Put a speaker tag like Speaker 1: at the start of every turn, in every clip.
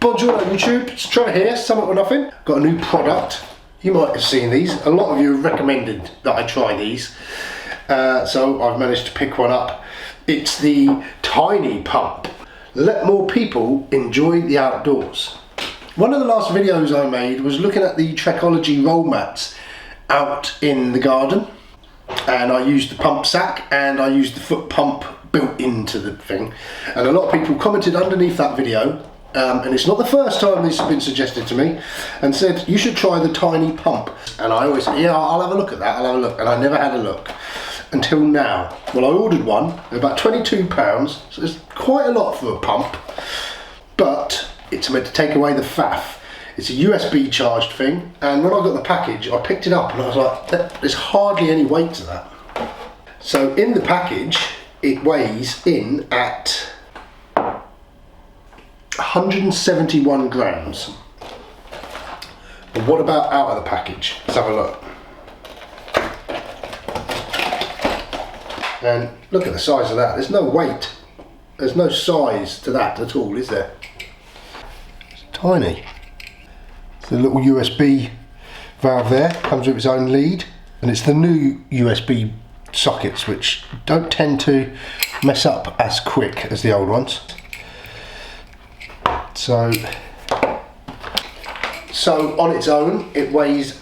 Speaker 1: Bonjour YouTube, it's Trevor here, Summit or Nothing. Got a new product. You might have seen these. A lot of you have recommended that I try these. So I've managed to pick one up. It's the Tiny Pump. Let more people enjoy the outdoors. One of the last videos I made was looking at the Trekology roll mats out in the garden. And I used the pump sack and I used the foot pump built into the thing. And a lot of people commented underneath that video. And it's not the first time this has been suggested to me, and said you should try the Tiny Pump. And I always said, yeah, I'll have a look at that, I'll have a look. And I never had a look until now. Well, I ordered one, about £22, so it's quite a lot for a pump, but it's meant to take away the faff. It's a USB charged thing, and when I got the package, I picked it up and I was like, there's hardly any weight to that. So in the package, it weighs in at 171 grams. But what about out of the package? Let's have a look. And look at the size of that. There's no weight. There's no size to that at all, is there? It's tiny. It's a little USB valve there. Comes with its own lead. And it's the new USB sockets, which don't tend to mess up as quick as the old ones. So on its own, it weighs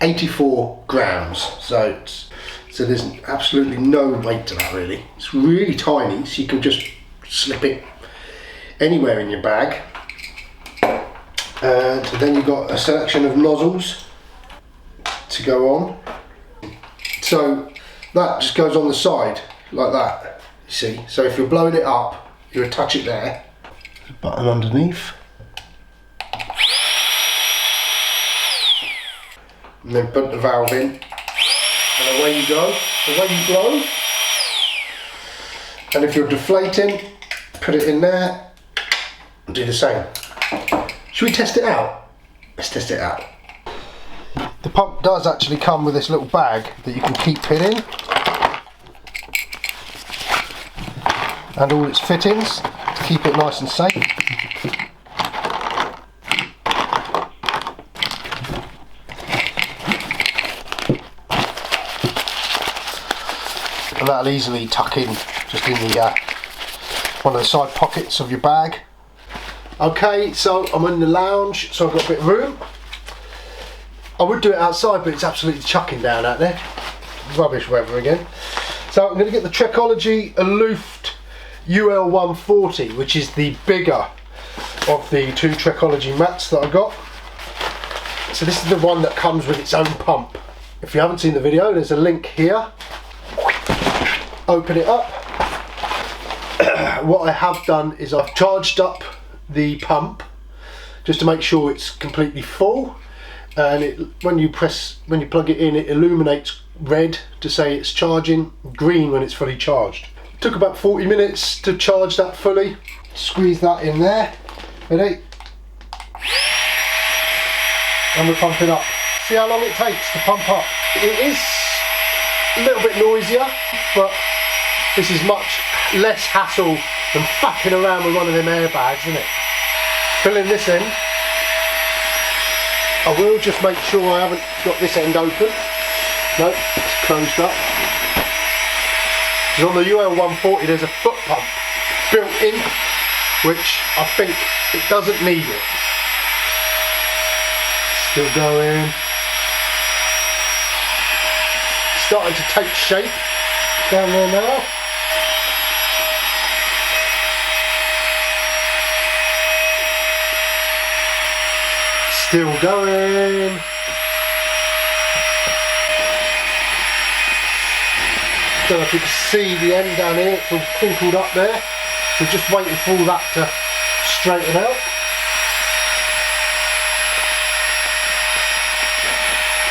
Speaker 1: 84 grams. So there's absolutely no weight to that really. It's really tiny, so you can just slip it anywhere in your bag. And then you've got a selection of nozzles to go on. So that just goes on the side like that, you see. So if you're blowing it up, you attach it there. There's a button underneath. And then put the valve in. And away you go, away you blow. And if you're deflating, put it in there and do the same. Should we test it out? Let's test it out. The pump does actually come with this little bag that you can keep it in. And all its fittings to keep it nice and safe. And that'll easily tuck in just in the one of the side pockets of your bag. Okay, so I'm in the lounge, so I've got a bit of room. I would do it outside, but it's absolutely chucking down out there. Rubbish weather again. So I'm going to get the Trekology Aloof UL140, which is the bigger of the two Trekology mats that I got. So this is the one that comes with its own pump. If you haven't seen the video, there's a link here. Open it up. What I have done is I've charged up the pump just to make sure it's completely full, and when you plug it in, it illuminates red to say it's charging, green when it's fully charged. Took about 40 minutes to charge that fully. Squeeze that in there. Ready? And we're pumping up. See how long it takes to pump up. It is a little bit noisier, but this is much less hassle than fucking around with one of them airbags, isn't it? Filling this end. I will just make sure I haven't got this end open. No, it's closed up. Because on the UL140 there's a foot pump built in, which I think it doesn't need it. Still going. Starting to take shape down there now. Still going. Don't know if you can see the end down here, it's all crinkled up there. So just waiting for all that to straighten out.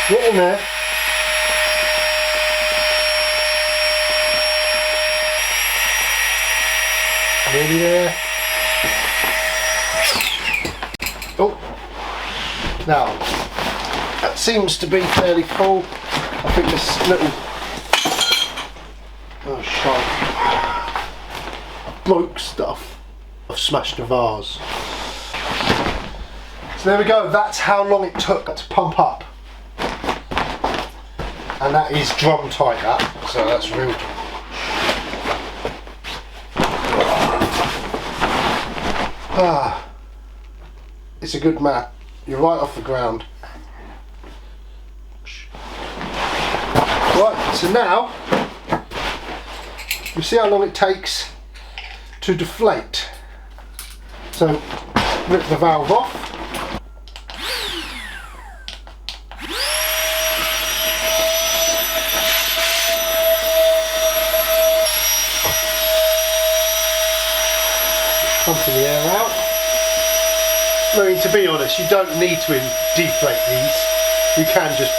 Speaker 1: Get in there. Nearly there. Oh. Now, that seems to be fairly full. I think this little broke stuff I've smashed a vase. So there we go, that's how long it took to pump up. And that is drum tight, that, so that's real. It's a good mat. You're right off the ground. Right, so now you see how long it takes to deflate. So rip the valve off. Pumping the air out. I mean, to be honest, you don't need to deflate these. You can just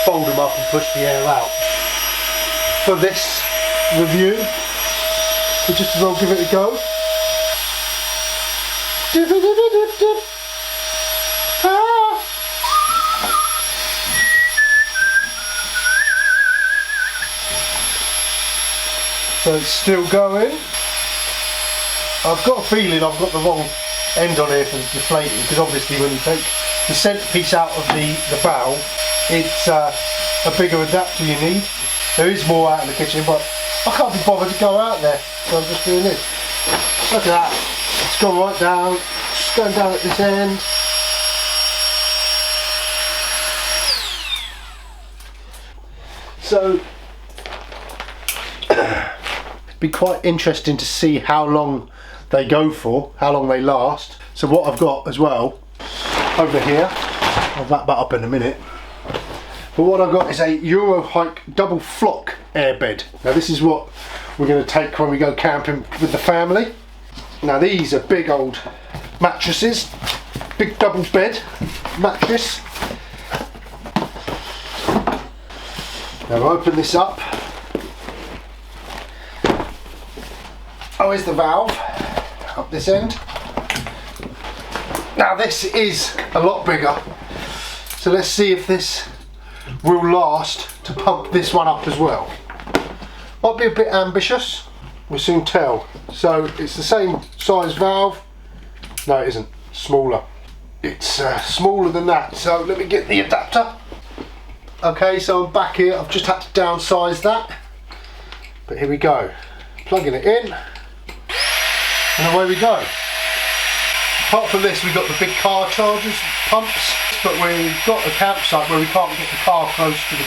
Speaker 1: fold them up and push the air out. For this review, we just as well give it a go. So it's still going. I've got a feeling I've got the wrong end on here for the deflating, because obviously when you take the centrepiece out of the valve, it's a bigger adapter you need. There is more out in the kitchen, but I can't be bothered to go out there, so I'm just doing this. Look at that, it's gone right down, just going down at this end. So it'd be quite interesting to see how long they go for, how long they last. So what I've got as well over here, I'll wrap that up in a minute, but what I've got is a Eurohike double flock airbed. Now this is what we're going to take when we go camping with the family. Now these are big old mattresses, big double bed mattress. Now I'll open this up. Oh, here's the valve up this end. Now this is a lot bigger, so let's see if this will last to pump this one up as well. Might be a bit ambitious, we'll soon tell. So it's the same size valve. No, it isn't, smaller. It's smaller than that, so let me get the adapter. Okay, so I'm back here, I've just had to downsize that, but here we go. Plugging it in, and away we go. Apart from this, we've got the big car chargers pumps, but we've got a campsite where we can't get the car close to the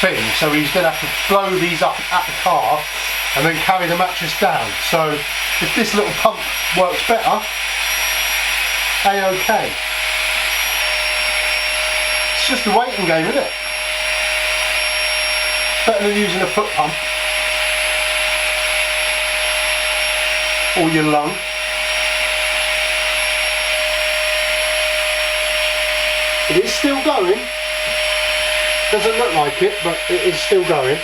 Speaker 1: thing, so he's going to have to blow these up at the car and then carry the mattress down. So if this little pump works better, A-OK. It's just a waiting game, isn't it? Better than using a foot pump or your lung. It is still going. Doesn't look like it, but it is still going.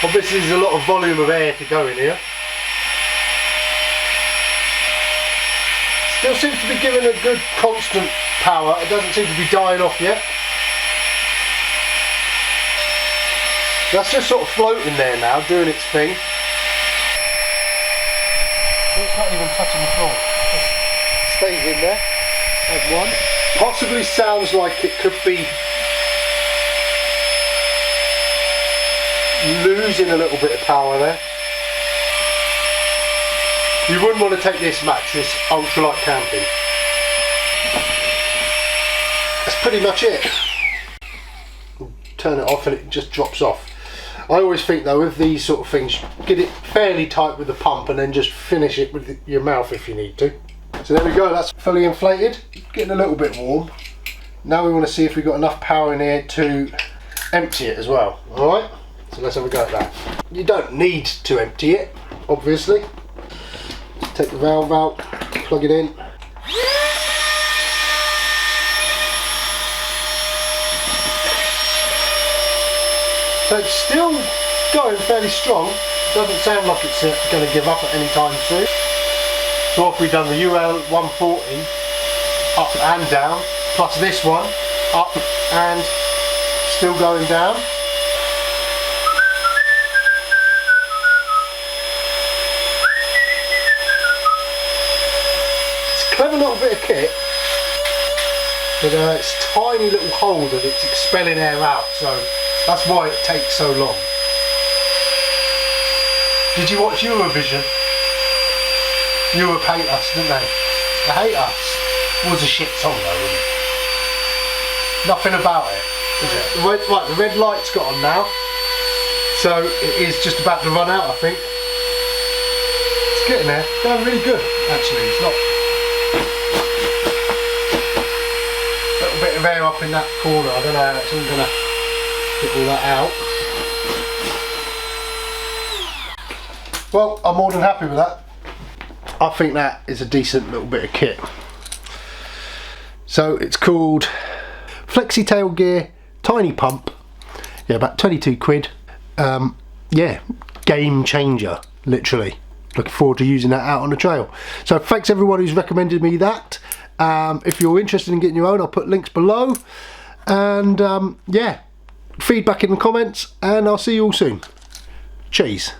Speaker 1: Obviously there's a lot of volume of air to go in here. Still seems to be giving a good constant power. It doesn't seem to be dying off yet. That's just sort of floating there now, doing its thing. It's not even touching the floor. Stays in there as one. Possibly sounds like it could be losing a little bit of power there. You wouldn't want to take this mattress ultralight camping. That's pretty much it. Turn it off and it just drops off. I always think though, with these sort of things, get it fairly tight with the pump and then just finish it with your mouth if you need to. So there we go, that's fully inflated, getting a little bit warm. Now we want to see if we've got enough power in here to empty it as well. Alright, so let's have a go at that. You don't need to empty it, obviously. Just take the valve out, plug it in. So it's still going fairly strong. Doesn't sound like it's going to give up at any time soon. So what we've done, the UL 140 up and down, plus this one up and still going down. Clever little bit of kit, but it's a tiny little hole that it's expelling air out, so that's why it takes so long. Did you watch Eurovision? Europe hate us, didn't they? They hate us. It was a shit song though, wasn't it? Nothing about it, is it? Right, the red light's got on now, so it is just about to run out, I think. It's getting there. It's going really good, actually. It's not. A little bit of air up in that corner. I don't know how it's all gonna get all that out. Well, I'm more than happy with that. I think that is a decent little bit of kit. So it's called Flextailgear Tiny Pump. Yeah, about 22 quid. Yeah, game changer, literally. Looking forward to using that out on the trail. So thanks everyone who's recommended me that. If you're interested in getting your own, I'll put links below. And yeah, feedback in the comments, and I'll see you all soon. Cheers.